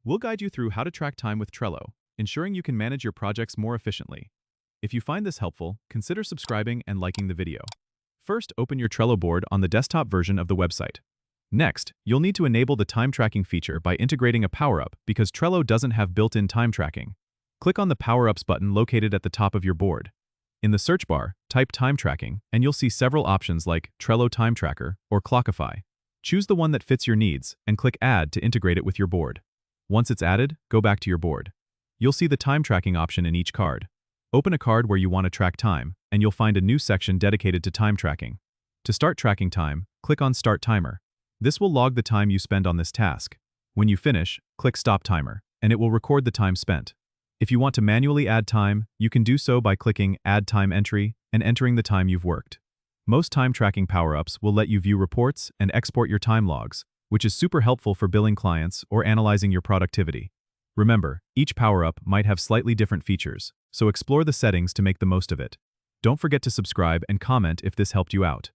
We'll guide you through how to track time with Trello, ensuring you can manage your projects more efficiently. If you find this helpful, consider subscribing and liking the video. First, open your Trello board on the desktop version of the website. Next, you'll need to enable the time tracking feature by integrating a power-up because Trello doesn't have built-in time tracking. Click on the Power-Ups button located at the top of your board. In the search bar, type Time Tracking, and you'll see several options like Trello Time Tracker or Clockify. Choose the one that fits your needs and click Add to integrate it with your board. Once it's added, go back to your board. You'll see the time tracking option in each card. Open a card where you want to track time, and you'll find a new section dedicated to time tracking. To start tracking time, click on Start Timer. This will log the time you spend on this task. When you finish, click Stop Timer, and it will record the time spent. If you want to manually add time, you can do so by clicking Add Time Entry and entering the time you've worked. Most time tracking power-ups will let you view reports and export your time logs, which is super helpful for billing clients or analyzing your productivity. Remember, each power-up might have slightly different features, so explore the settings to make the most of it. Don't forget to subscribe and comment if this helped you out.